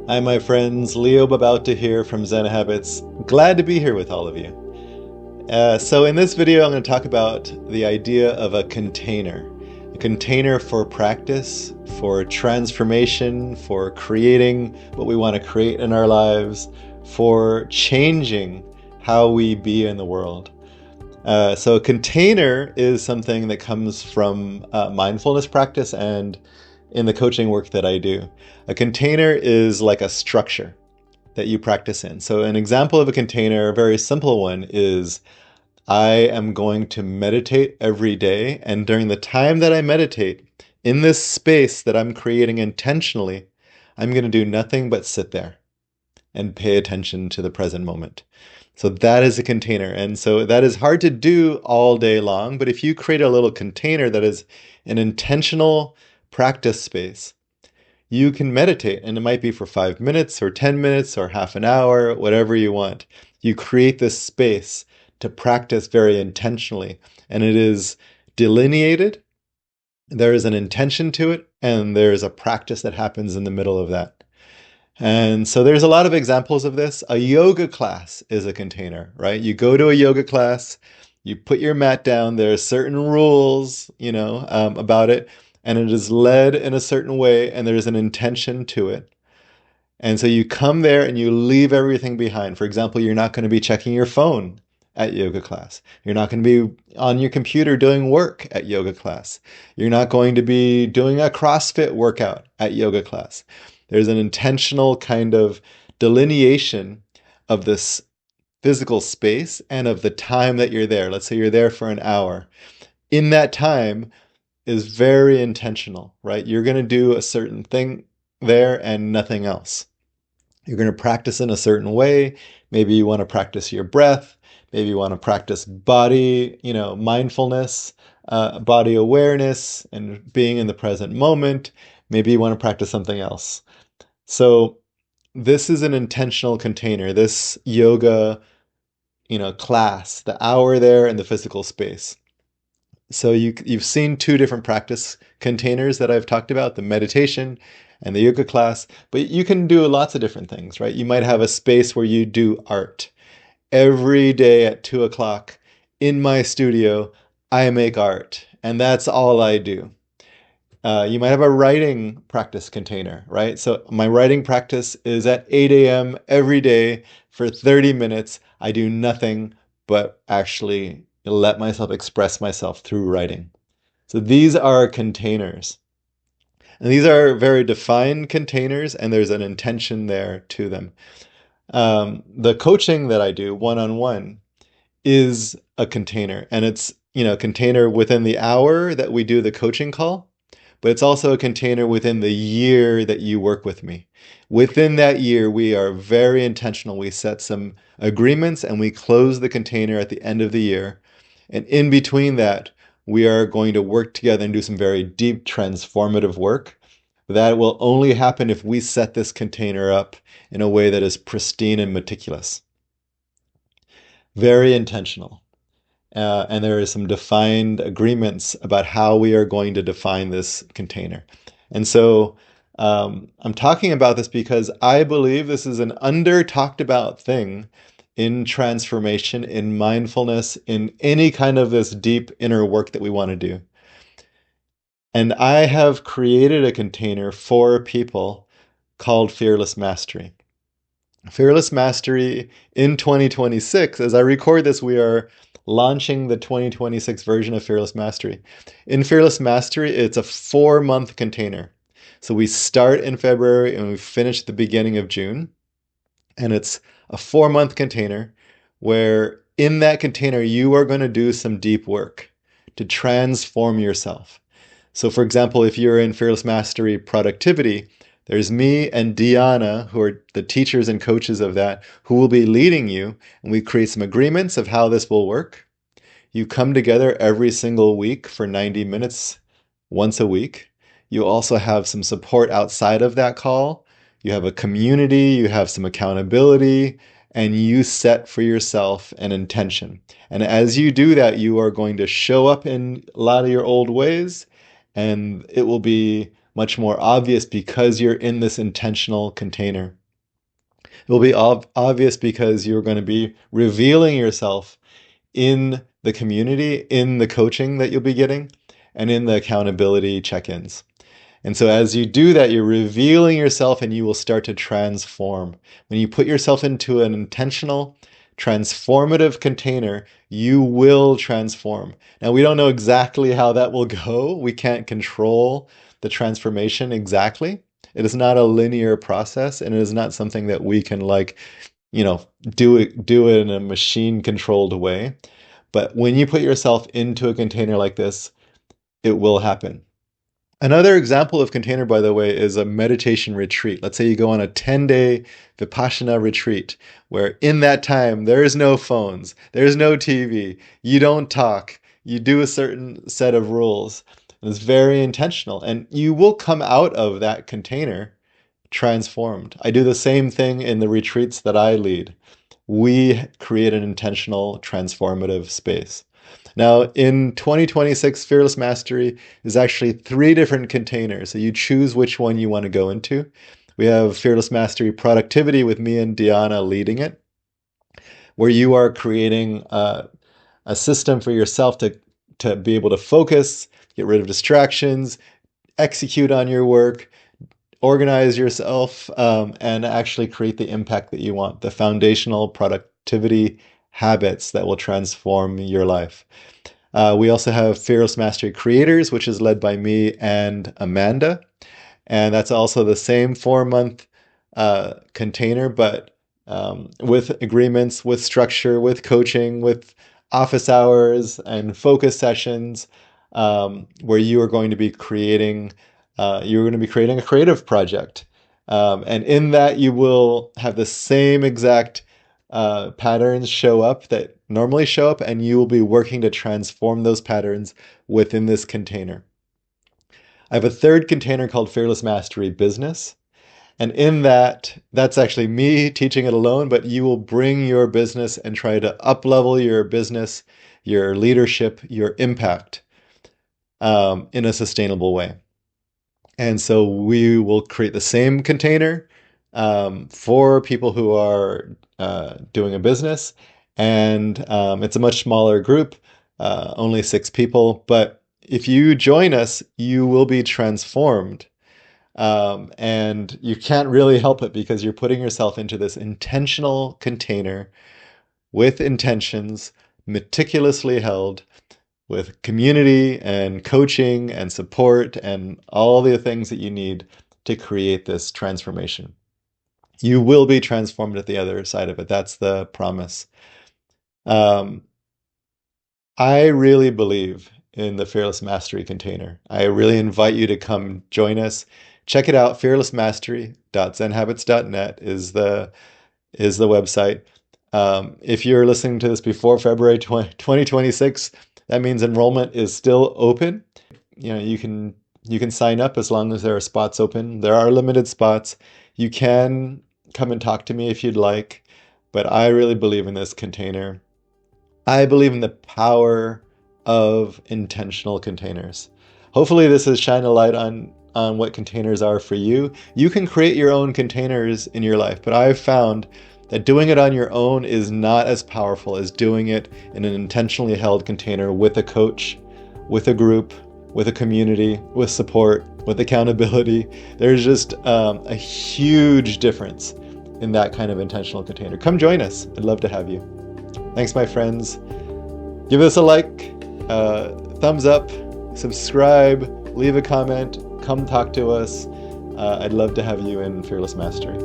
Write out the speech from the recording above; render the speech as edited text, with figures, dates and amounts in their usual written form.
Hi, my friends. Leo Babauta here from Zen Habits. Glad to be here with all of you. So, in this video, I'm going to talk about the idea of a container for practice, for transformation, for creating what we want to create in our lives, for changing how we be in the world. So, a container is something that comes from mindfulness practice and in the coaching work that I do. A container is like a structure that you practice in. So, an example of a container, a very simple one, is I am going to meditate every day. And during the time that I meditate, in this space that I'm creating intentionally, I'm going to do nothing but sit there and pay attention to the present moment. So that is a container. And so that is hard to do all day long. But if you create a little container that is an intentional practice space, you can meditate. And it might be for 5 minutes or 10 minutes or half an hour, whatever you want. You create this space to practice very intentionally. And it is delineated. There is an intention to it. And there's a practice that happens in the middle of that. And so there's a lot of examples of this. A yoga class is a container, right? You go to a yoga class, you put your mat down, there are certain rules, about it, and it is led in a certain way, and there's an intention to it. And so you come there and you leave everything behind. For example, you're not going to be checking your phone at yoga class. You're not going to be on your computer doing work at yoga class. You're not going to be doing a CrossFit workout at yoga class. There's an intentional kind of delineation of this physical space and of the time that you're there. Let's say you're there for an hour. In that time is very intentional, right? You're going to do a certain thing there and nothing else. You're going to practice in a certain way. Maybe you want to practice your breath. Maybe you want to practice body, mindfulness, body awareness, and being in the present moment. Maybe you want to practice something else. So this is an intentional container, this yoga, class, the hour there and the physical space. So you've seen two different practice containers that I've talked about, the meditation and the yoga class, but you can do lots of different things, right? You might have a space where you do art. Every day at 2 o'clock in my studio, I make art, and that's all I do. You might have a writing practice container, right? So my writing practice is at 8 a.m. every day for 30 minutes. I do nothing but actually let myself express myself through writing. So these are containers. And these are very defined containers, and there's an intention there to them. The coaching that I do one-on-one is a container, and it's, a container within the hour that we do the coaching call. But it's also a container within the year that you work with me. Within that year, we are very intentional. We set some agreements and we close the container at the end of the year. And in between that, we are going to work together and do some very deep transformative work. That will only happen if we set this container up in a way that is pristine and meticulous. Very intentional. And there are some defined agreements about how we are going to define this container. And so I'm talking about this because I believe this is an under talked about thing in transformation, in mindfulness, in any kind of this deep inner work that we want to do. And I have created a container for people called Fearless Mastery. Fearless Mastery in 2026, as I record this, we are launching the 2026 version of Fearless Mastery. In Fearless Mastery, it's a 4-month container. So we start in February and we finish the beginning of June. And it's a 4-month container where in that container, you are going to do some deep work to transform yourself. So for example, if you're in Fearless Mastery Productivity, there's me and Diana, who are the teachers and coaches of that, who will be leading you, and we create some agreements of how this will work. You come together every single week for 90 minutes, once a week. You also have some support outside of that call. You have a community, you have some accountability, and you set for yourself an intention. And as you do that, you are going to show up in a lot of your old ways, and it will be much more obvious because you're in this intentional container. It will be obvious because you're going to be revealing yourself in the community, in the coaching that you'll be getting, and in the accountability check-ins. And so as you do that, you're revealing yourself and you will start to transform. When you put yourself into an intentional, transformative container, you will transform. Now, we don't know exactly how that will go. We can't control the transformation exactly. It is not a linear process, and it is not something that we can do it in a machine-controlled way. But when you put yourself into a container like this, it will happen. Another example of container, by the way, is a meditation retreat. Let's say you go on a 10-day Vipassana retreat, where in that time, there is no phones, there's no TV, you don't talk, you do a certain set of rules. It's very intentional, and you will come out of that container transformed. I do the same thing in the retreats that I lead. We create an intentional, transformative space. Now, in 2026, Fearless Mastery is actually 3 different containers. So you choose which one you want to go into. We have Fearless Mastery Productivity with me and Diana leading it, where you are creating a system for yourself to be able to focus, get rid of distractions, execute on your work, organize yourself, and actually create the impact that you want, the foundational productivity habits that will transform your life. We also have Fearless Mastery Creators, which is led by me and Amanda. And that's also the same 4-month container, but with agreements, with structure, with coaching, with office hours and focus sessions, where you are going to be creating a creative project. And in that, you will have the same exact patterns that normally show up, and you will be working to transform those patterns within this container. I have a 3rd container called Fearless Mastery Business. And in that's actually me teaching it alone, but you will bring your business and try to up-level your business, your leadership, your impact in a sustainable way. And so we will create the same container for people who are doing a business. And it's a much smaller group, only 6 people. But if you join us, you will be transformed. And you can't really help it because you're putting yourself into this intentional container with intentions, meticulously held, with community and coaching and support and all the things that you need to create this transformation. You will be transformed at the other side of it. That's the promise. I really believe in the Fearless Mastery container. I really invite you to come join us. Check it out. fearlessmastery.zenhabits.net is the website. If you're listening to this before February 2026, that means enrollment is still open. You can sign up as long as there are spots open. There are limited spots. You can come and talk to me if you'd like, but I really believe in this container. I believe in the power of intentional containers. Hopefully this has shined a light on what containers are for you. You can create your own containers in your life, but I've found that doing it on your own is not as powerful as doing it in an intentionally held container with a coach, with a group, with a community, with support, with accountability. There's just a huge difference in that kind of intentional container. Come join us. I'd love to have you. Thanks, my friends. Give us a like, thumbs up, subscribe, leave a comment, come talk to us. I'd love to have you in Fearless Mastery.